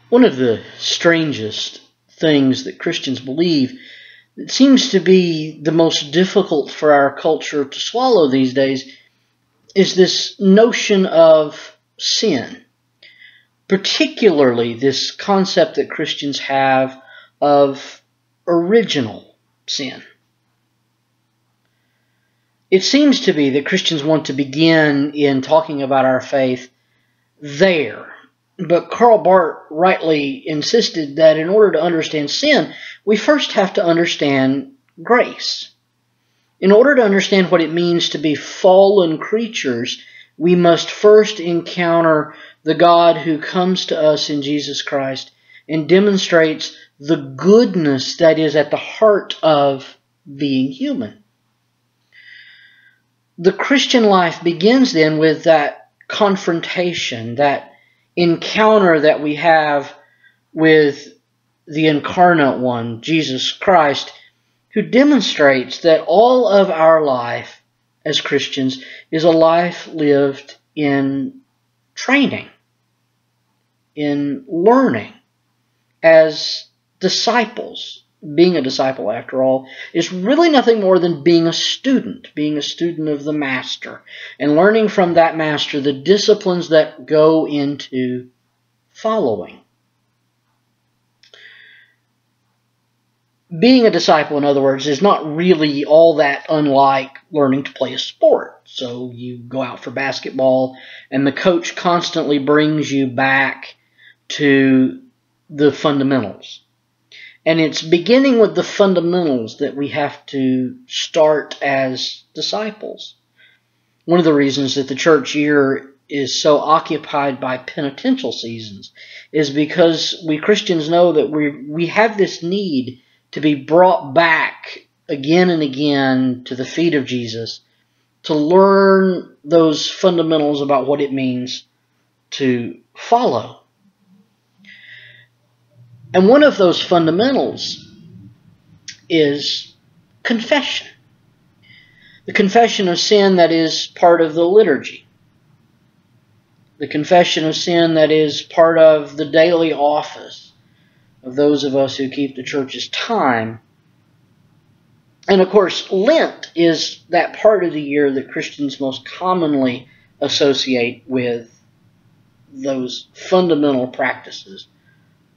One of the strangest things that Christians believe that seems to be the most difficult for our culture to swallow these days is this notion of sin. Particularly this concept that Christians have of original sin. It seems to be that Christians want to begin in talking about our faith there. But Karl Barth rightly insisted that in order to understand sin, we first have to understand grace. In order to understand what it means to be fallen creatures, we must first encounter the God who comes to us in Jesus Christ and demonstrates the goodness that is at the heart of being human. The Christian life begins then with that confrontation, that encounter that we have with the incarnate one, Jesus Christ, who demonstrates that all of our life as Christians is a life lived in training, in learning as disciples. Being a disciple, after all, is really nothing more than being a student of the Master, and learning from that Master the disciplines that go into following. Being a disciple, in other words, is not really all that unlike learning to play a sport. So you go out for basketball, and the coach constantly brings you back to the fundamentals. And it's beginning with the fundamentals that we have to start as disciples. One of the reasons that the church year is so occupied by penitential seasons is because we Christians know that we have this need to be brought back again and again to the feet of Jesus, to learn those fundamentals about what it means to follow. And one of those fundamentals is confession. The confession of sin that is part of the liturgy. The confession of sin that is part of the daily office of those of us who keep the church's time. And of course, Lent is that part of the year that Christians most commonly associate with those fundamental practices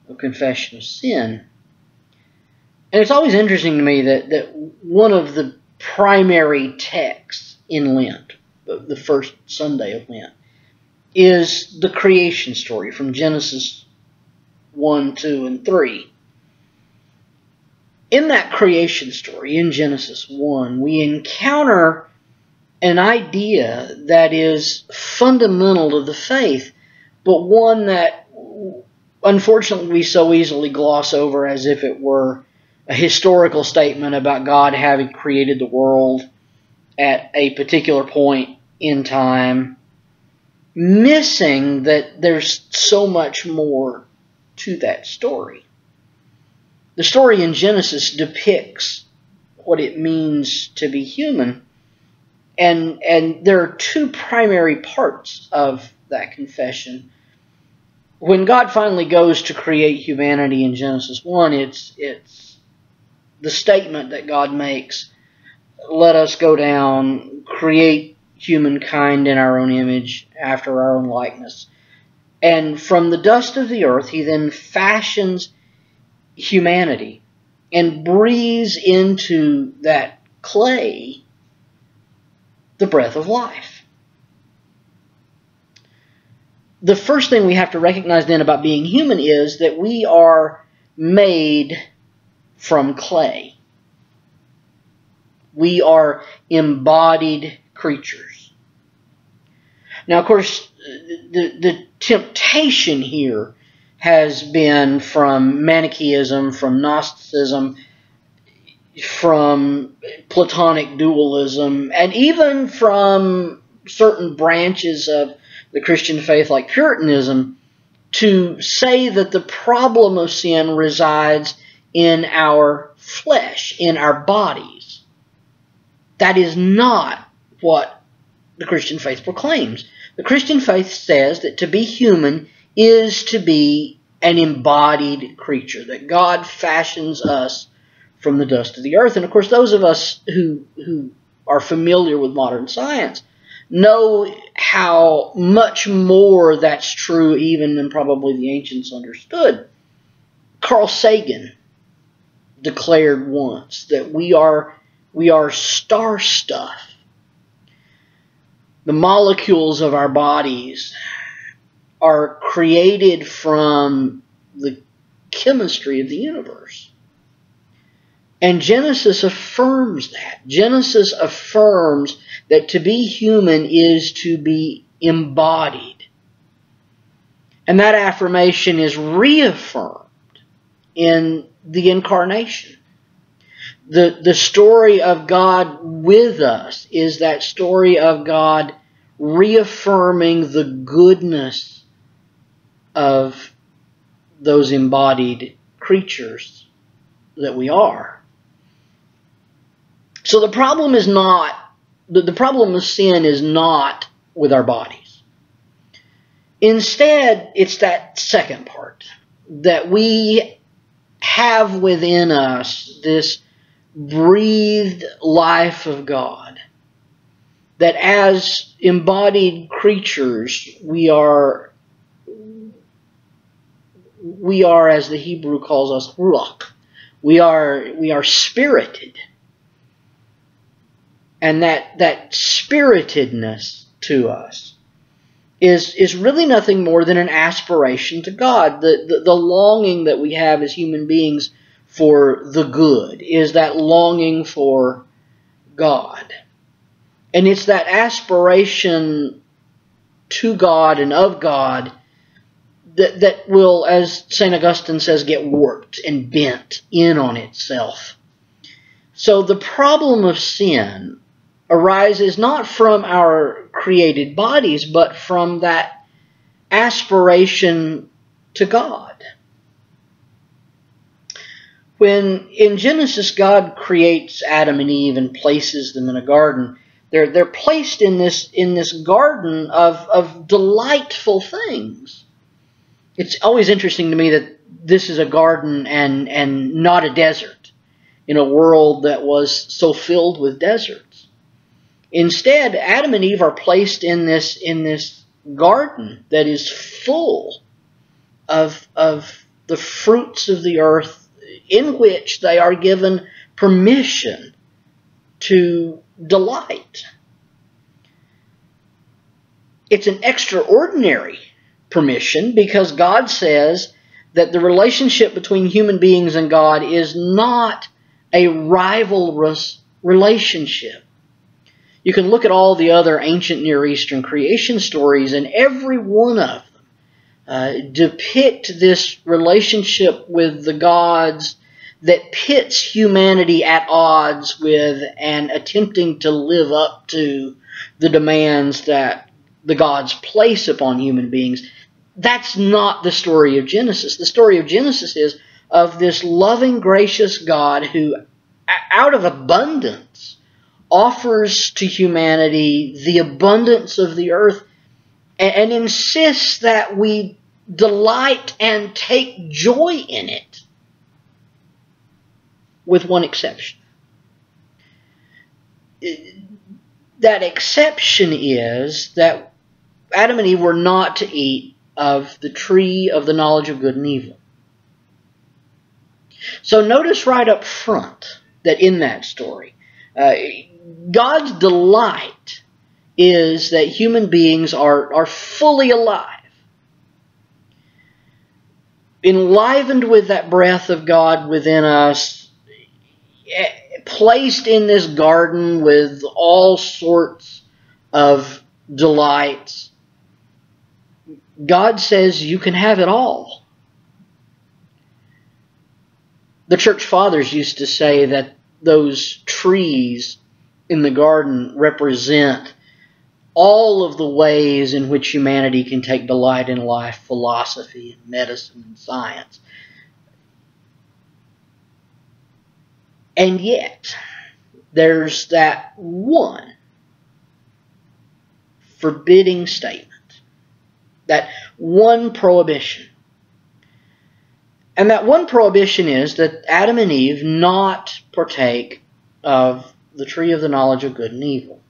of confession of sin. And it's always interesting to me that one of the primary texts in Lent, the first Sunday of Lent, is the creation story from Genesis 1, 2, and 3. In that creation story, in Genesis 1, we encounter an idea that is fundamental to the faith, but one that unfortunately we so easily gloss over as if it were a historical statement about God having created the world at a particular point in time, missing that there's so much more to that story. The story in Genesis depicts what it means to be human, and there are two primary parts of that confession. When God finally goes to create humanity in Genesis 1, it's the statement that God makes, let us go down, create humankind in our own image, after our own likeness. And from the dust of the earth, he then fashions humanity and breathes into that clay the breath of life. The first thing we have to recognize then about being human is that we are made from clay. We are embodied creatures. Now, of course, the temptation here has been from Manichaeism, from Gnosticism, from Platonic dualism, and even from certain branches of the Christian faith like Puritanism, to say that the problem of sin resides in our flesh, in our bodies. That is not what the Christian faith proclaims. The Christian faith says that to be human is to be an embodied creature, that God fashions us from the dust of the earth. And of course, those of us who are familiar with modern science know how much more that's true even than probably the ancients understood. Carl Sagan declared once that we are star stuff. The molecules of our bodies are created from the chemistry of the universe. And Genesis affirms that. Genesis affirms that to be human is to be embodied. And that affirmation is reaffirmed in the incarnation. The story of God with us is that story of God reaffirming the goodness of those embodied creatures that we are. So the problem is not, the problem of sin is not with our bodies. Instead, it's that second part, that we have within us this breathed life of God, that as embodied creatures, we are, as the Hebrew calls us, ruach. We are spirited. And that spiritedness to us is really nothing more than an aspiration to God. The longing that we have as human beings for the good is that longing for God. And it's that aspiration to God and of God that will, as St. Augustine says, get warped and bent in on itself. So the problem of sin arises not from our created bodies, but from that aspiration to God. When in Genesis God creates Adam and Eve and places them in a garden, they're placed in this garden of delightful things. It's always interesting to me that this is a garden and not a desert in a world that was so filled with deserts. Instead, Adam and Eve are placed in this garden that is full of the fruits of the earth, in which they are given permission to delight. It's an extraordinary permission because God says that the relationship between human beings and God is not a rivalrous relationship. You can look at all the other ancient Near Eastern creation stories, and every one of them depict this relationship with the gods that pits humanity at odds with and attempting to live up to the demands that the gods place upon human beings. That's not the story of Genesis. The story of Genesis is of this loving, gracious God who, out of abundance, offers to humanity the abundance of the earth and insists that we delight and take joy in it, with one exception. That exception is that Adam and Eve were not to eat of the tree of the knowledge of good and evil. So notice right up front that in that story, God's delight is that human beings are fully alive, enlivened with that breath of God within us, placed in this garden with all sorts of delights. God says you can have it all. The church fathers used to say that those trees in the garden represent all of the ways in which humanity can take delight in life, philosophy, and medicine, and science. And yet, there's that one forbidding statement, that one prohibition, And that one prohibition is that Adam and Eve not partake of the tree of the knowledge of good and evil.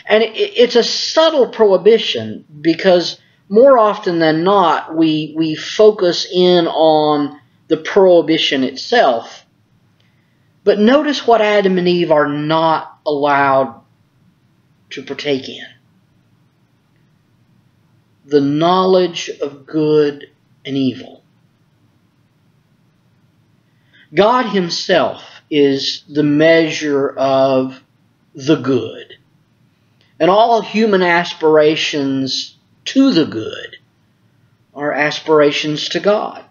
And it's a subtle prohibition because more often than not, we focus in on the prohibition itself. But notice what Adam and Eve are not allowed to partake in. The knowledge of good and evil. God Himself is the measure of the good. And all human aspirations to the good are aspirations to God.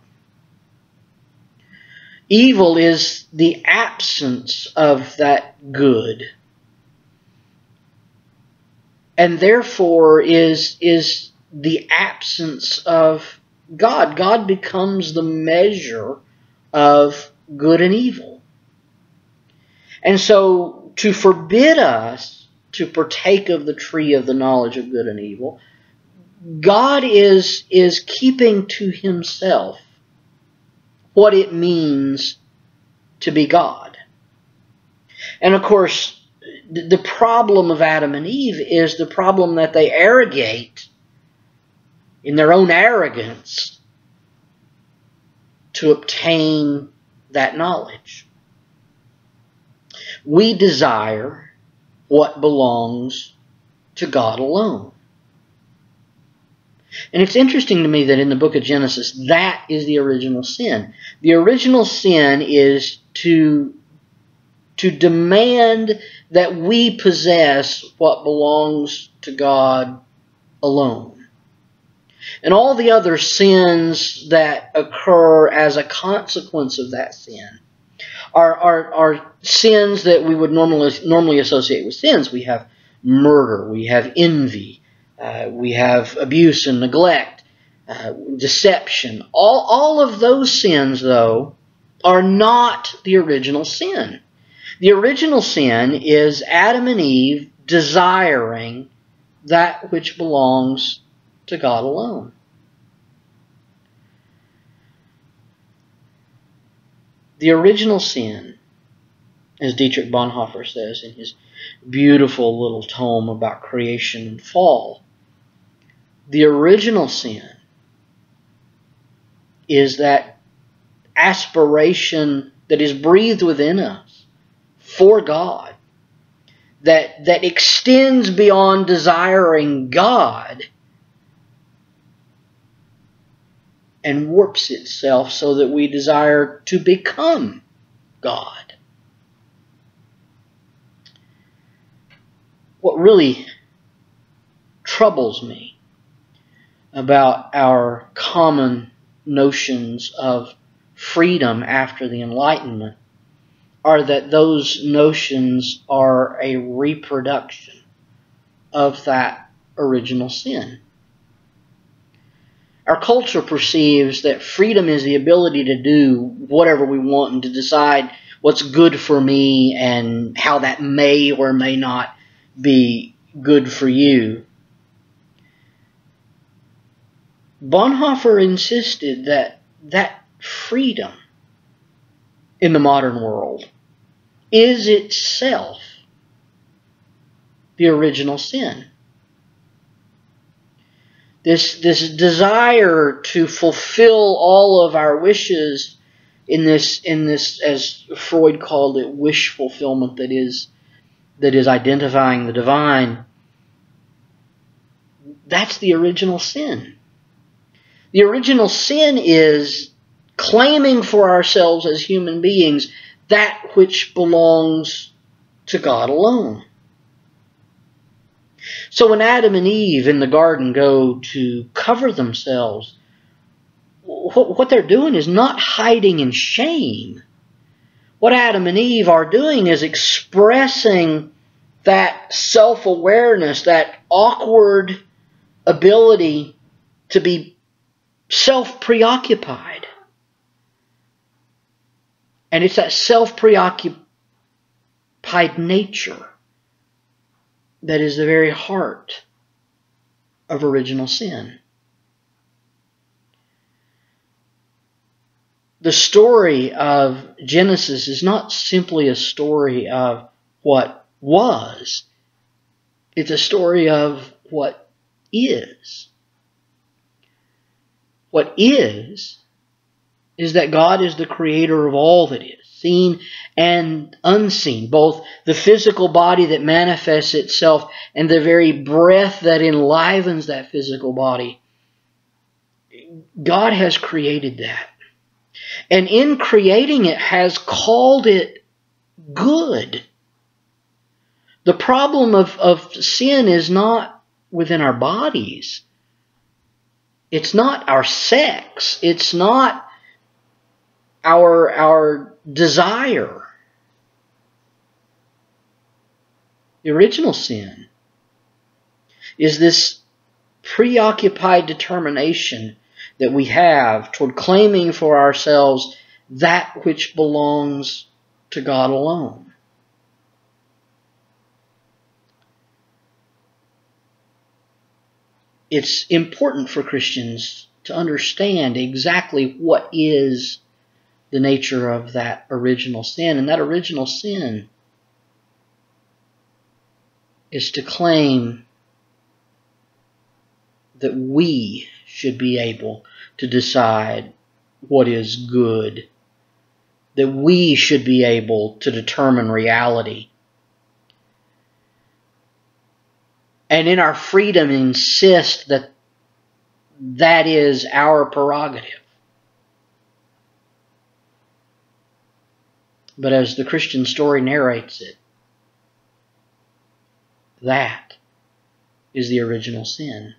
Evil is the absence of that good. And therefore is the absence of God. God becomes the measure of good and evil. And so to forbid us to partake of the tree of the knowledge of good and evil, God is keeping to Himself what it means to be God. And of course, the problem of Adam and Eve is the problem that they arrogate in their own arrogance to obtain that knowledge. We desire what belongs to God alone. And it's interesting to me that in the book of Genesis, that is the original sin. The original sin is to demand that we possess what belongs to God alone. And all the other sins that occur as a consequence of that sin are sins that we would normally associate with sins. We have murder, we have envy, we have abuse and neglect, deception. All of those sins, though, are not the original sin. The original sin is Adam and Eve desiring that which belongs to God alone. The original sin, as Dietrich Bonhoeffer says in his beautiful little tome about creation and fall, the original sin is that aspiration that is breathed within us for God, that extends beyond desiring God and warps itself so that we desire to become God. What really troubles me about our common notions of freedom after the Enlightenment are that those notions are a reproduction of that original sin. Our culture perceives that freedom is the ability to do whatever we want and to decide what's good for me and how that may or may not be good for you. Bonhoeffer insisted that that freedom in the modern world is itself the original sin. This desire to fulfill all of our wishes in this, as Freud called it, wish fulfillment that is identifying the divine. That's the original sin. The original sin is claiming for ourselves as human beings that which belongs to God alone. So when Adam and Eve in the garden go to cover themselves, what they're doing is not hiding in shame. What Adam and Eve are doing is expressing that self-awareness, that awkward ability to be self-preoccupied. And it's that self-preoccupied nature that is the very heart of original sin. the story of Genesis is not simply a story of what was. It's a story of what is. What is that God is the creator of all that is, seen and unseen, both the physical body that manifests itself and the very breath that enlivens that physical body. God has created that. And in creating it has called it good. The problem of sin is not within our bodies. It's not our sex. It's not our desire. The original sin is this preoccupied determination that we have toward claiming for ourselves that which belongs to God alone. It's important for Christians to understand exactly what is the nature of that original sin. And that original sin is to claim that we should be able to decide what is good, that we should be able to determine reality, and in our freedom insist that that is our prerogative. But as the Christian story narrates it, that is the original sin.